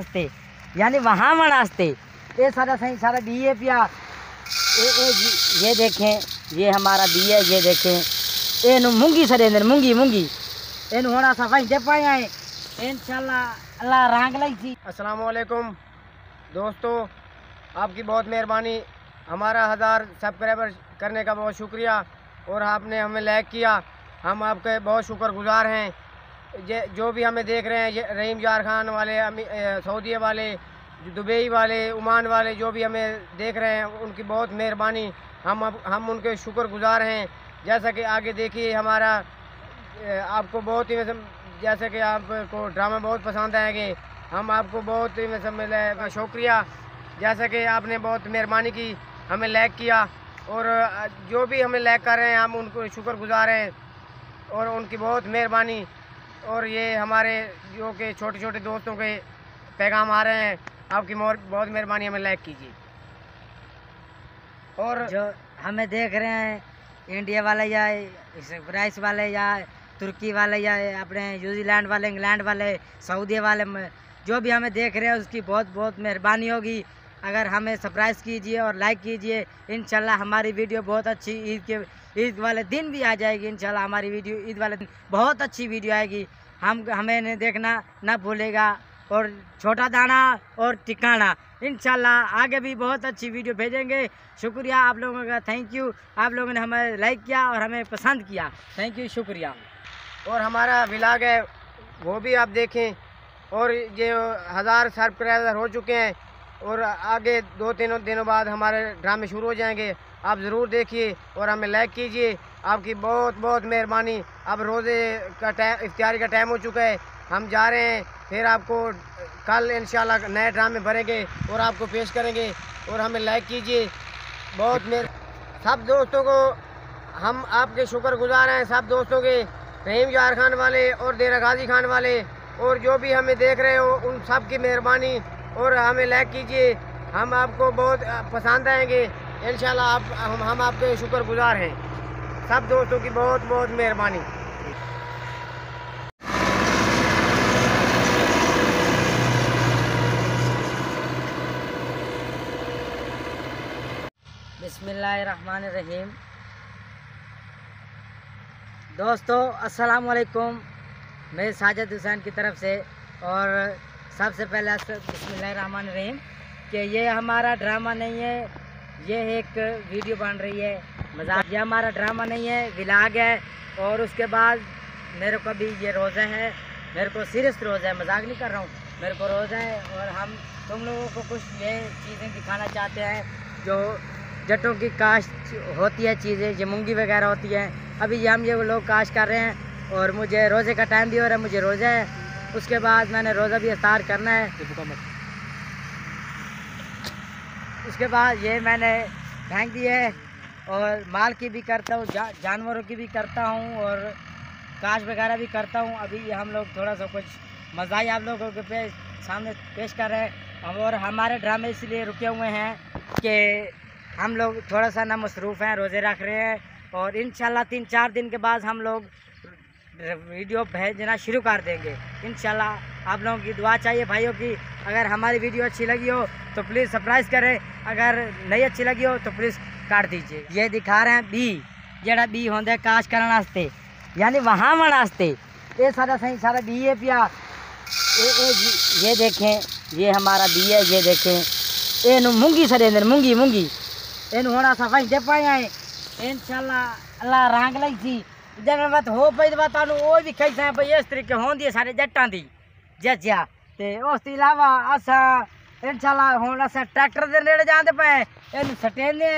नास्ते यानी वहाँ नास्ते ये सारा सही सारा बी है पिया। ये देखें ये हमारा बी है, ये देखें ये मूंगी सरे अंदर मूंगी मूंगी इन होना सा वहीं दे पाए हैं इंशाल्लाह अल्लाह रंग लाई थी। अस्सलाम वालेकुम दोस्तों, आपकी बहुत मेहरबानी, हमारा 1000 सब्सक्राइबर करने का बहुत शुक्रिया और आपने हमें लाइक किया, हम आपके बहुत शुक्रगुजार हैं। जो भी हमें देख रहे हैं, रहीम जार खान वाले, सऊदी वाले, दुबई वाले, ओमान वाले, जो भी हमें देख रहे हैं उनकी बहुत मेहरबानी, हम उनके शुक्रगुजार हैं। जैसा कि आगे देखिए हमारा आपको बहुत ही जैसे कि आपको ड्रामा बहुत पसंद आएंगे, हम आपको बहुत ही मिले शुक्रिया। जैसा कि आपने बहुत मेहरबानी की, हमें लाइक किया और जो भी हमें लाइक कर रहे हैं हम उनको शुक्रगुजार हैं और उनकी बहुत मेहरबानी। और ये हमारे जो कि छोटे छोटे दोस्तों के पैगाम आ रहे हैं, आपकी बहुत मेहरबानी, हमें लाइक कीजिए। और जो हमें देख रहे हैं इंडिया वाले या फ्रांस वाले या तुर्की वाले या अपने न्यूजीलैंड वाले, इंग्लैंड वाले, सऊदी वाले, जो भी हमें देख रहे हैं उसकी बहुत बहुत मेहरबानी होगी। अगर हमें सब्सक्राइब कीजिए और लाइक कीजिए, इंशाल्लाह हमारी वीडियो बहुत अच्छी ईद वाले दिन भी आ जाएगी। इंशाल्लाह हमारी वीडियो ईद वाले दिन बहुत अच्छी वीडियो आएगी, हमें देखना ना भूलेगा। और छोटा दाना और टिकाना, इंशाल्लाह आगे भी बहुत अच्छी वीडियो भेजेंगे। शुक्रिया आप लोगों का, थैंक यू, आप लोगों ने हमें लाइक किया और हमें पसंद किया, थैंक यू, शुक्रिया। और हमारा व्लॉग है वो भी आप देखें। और ये 1000 सब्सक्राइबर हो चुके हैं और आगे 2-3 दिनों बाद हमारे ड्रामे शुरू हो जाएंगे, आप ज़रूर देखिए और हमें लाइक कीजिए, आपकी बहुत बहुत मेहरबानी। अब रोज़े का इफ्तारी का टाइम हो चुका है, हम जा रहे हैं, फिर आपको कल इंशाल्लाह नए ड्रामे भरेंगे और आपको पेश करेंगे और हमें लाइक कीजिए। बहुत सब दोस्तों को हम आपके शुक्रगुजार हैं, सब दोस्तों के, रहीम जार खान वाले और देरा गाजी खान वाले, और जो भी हमें देख रहे हो उन सब की मेहरबानी और हमें लाइक कीजिए, हम आपको बहुत पसंद आएंगे इंशाल्लाह। हम आपके शुक्रगुजार हैं, सब दोस्तों की बहुत बहुत मेहरबानी। बिस्मिल्लाहिर्रहमानिर्रहीम। दोस्तों अस्सलाम वालेकुम, मैं साजिद हुसैन की तरफ से। और सबसे पहले बिस्मिल्लाहिर्रहमानिर्रहीम कि ये हमारा ड्रामा नहीं है, ये एक वीडियो बन रही है मजाक, ये हमारा ड्रामा नहीं है, व्लॉग है। और उसके बाद मेरे को भी ये रोज़ा है, मेरे को सीरियस रोज़ा है, मजाक नहीं कर रहा हूँ, मेरे को रोज़ा है। और हम तुम लोगों को कुछ ये चीज़ें दिखाना चाहते हैं जो जटों की काश्त होती है, चीज़ें जो मूंगी वगैरह होती है, अभी हम ये लोग काश्त कर रहे हैं। और मुझे रोज़े का टाइम भी हो रहा है, मुझे रोज़ा है, उसके बाद मैंने रोज़ा भी इफ्तार करना है। उसके बाद ये मैंने फेंक दी है और माल की भी करता हूँ, जानवरों की भी करता हूँ और काश वगैरह भी करता हूँ। अभी हम लोग थोड़ा सा कुछ मज़ा ही आप लोगों के सामने पेश कर रहे हैं। और हमारे ड्रामे इसलिए रुके हुए हैं कि हम लोग थोड़ा सा ना मसरूफ़ हैं, रोज़े रख रहे हैं और इंशाल्लाह 3-4 दिन के बाद हम लोग वीडियो भेजना शुरू कर देंगे इंशाल्लाह। आप लोगों की दुआ चाहिए भाइयों की। अगर हमारी वीडियो अच्छी लगी हो तो प्लीज़ सब्सक्राइब करें, अगर नहीं अच्छी लगी हो तो प्लीज़ काट दीजिए। ये दिखा रहे हैं बी, जड़ा बी होंगे काश करने वास्ते यानी वहाँ वास्ते, ये सारा सही सारा बी है पिया। ये देखें ये हमारा बी है, ये देखें ये मूंगी सरे अंदर मूंगी मूंगी इन होना सा वहीं दे पाए हैं इंशाल्लाह अल्लाह रंग लाई थी। जब बात हो पई तो बात वो भी कैसे है भाई, इस तरीके होंदी सारे जट्टां दी जज्जिया ते उस तो इलावा असा इंशाल्लाह हुण असा ट्रैक्टर दे नेड़े जांदे पे इन सटेंदे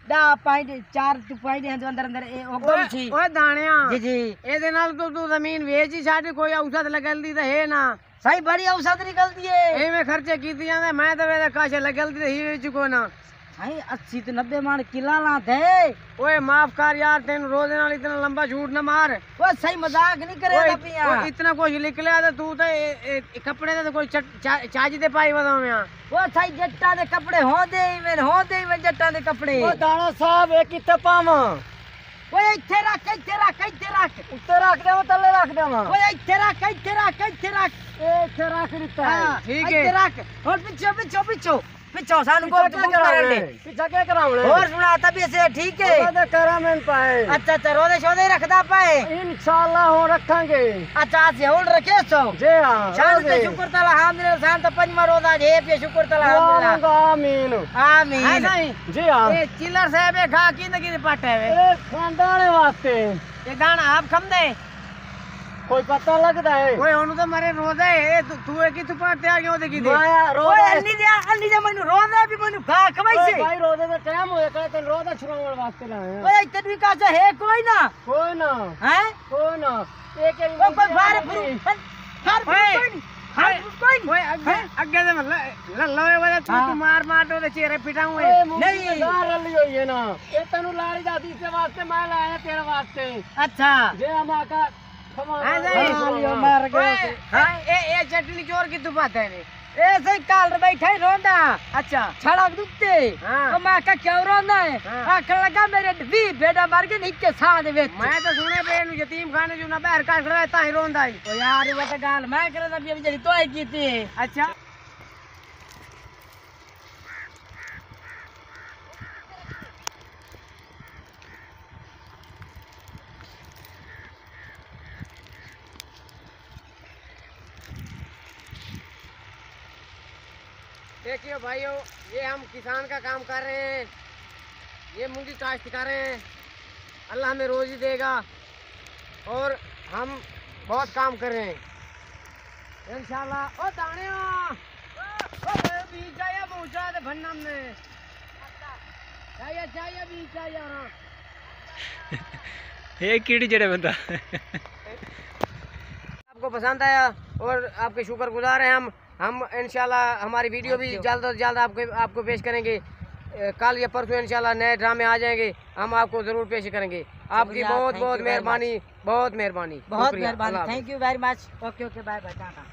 10-4 पाइंट अंदर अंदर ए उगम छी ओ दाणिया जी जी एदे नाल तू जमीन वेच ही छाड़, कोई औसत लगलदी ते है ना सही बड़ी औसत निकलदी है, एवें खर्चे कीती जांदे, मैं तो वे काशे लगलदी ही वेच को ना। भाई 80-90 मान किला ला थे। ओए माफ कर यार, तेन रोज नाल इतना लंबा झूठ न मार। ओए सही मजाक नहीं करे पिया, इतना कुछ निकलिया तो तू तो कपड़े तो कोई चाज दे पाई बता मैं। ओ सही जट्टा दे कपड़े होंदे ही में जट्टा दे कपड़े। ओ दाना साहब एक किते पावा ओए इथे रख उत्ते रख देवा तले रख देवा ओए इथे रख इथे रख दिता है ठीक है इथे रख और पिछो सानू को पीछा क्या करावणे और सुना तभी से ठीक है रोदे करा में पाए अच्छा रोदे शोदे रखदा पाए इंशाल्लाह हो रखेंगे अच्छा से होल रखे सो जी हां शान ते शुक्र ताला हामिल शान तो पंजवा रोजा जे पे शुक्र ताला हामिल आमीन आमीन हां सही जी हां ए चिल्लर साहब ए खा की न की पाटे वे ए खानदाने वास्ते ये दाना आप खम दे कोई पता लगता है ओए ओनु तो मारे रोजा है तू है कि तू पाटे आ गयो देखी दे माया ओए अन्नी दे मनु रोजा भी मनु खा खवाई से भाई रोजे का टाइम होए कहे तो रोजा छुड़ावण वास्ते लाए ओए इतने भी का है कोई ना हैं कोई ना एक ओ कोई बाहर कोई आगे से मतलब लवे वाले तू मार दो ते चेहरे पिटाऊंगे नहीं गार लियो ये ना ये तनु लाड़ी जाती से वास्ते मैं लाया तेरे वास्ते अच्छा जे हमा का मार गए चटनी चोर की तू बात है ऐसे ही काल बैठे रोंदा अच्छा सड़क दुखते तो मां का क्यों रोंदा है आखिर लगा मेरे भी बेटा मार के निके साथ में मैं तो सुने पे यतीम खाने जो ना बाहर का खड़ा ता ही रोंदा ही तो यार वो तो गाल मैं करे तब ये तो ही की थी अच्छा देखिए भाइयों ये हम किसान का काम कर रहे हैं ये मूंगी काश्त कर रहे हैं अल्लाह हमें रोजी देगा और हम बहुत काम कर रहे हैं इंशाल्लाह। ओ दाने ओ बीज चाहिए पहुंचा दे भन्नम में चाहिए बीज चाहिए ये कीड़ी जड़े बंदा आपको पसंद आया और आपके शुक्रगुजार हैं हम इंशाल्लाह हमारी वीडियो भी जल्द से जल्द आपको पेश करेंगे। कल या परसों इंशाल्लाह नए ड्रामे आ जाएंगे हम आपको ज़रूर पेश करेंगे। आपकी बहुत मेहरबानी बहुत मेहरबानी thank you very much okay bye bye Tata.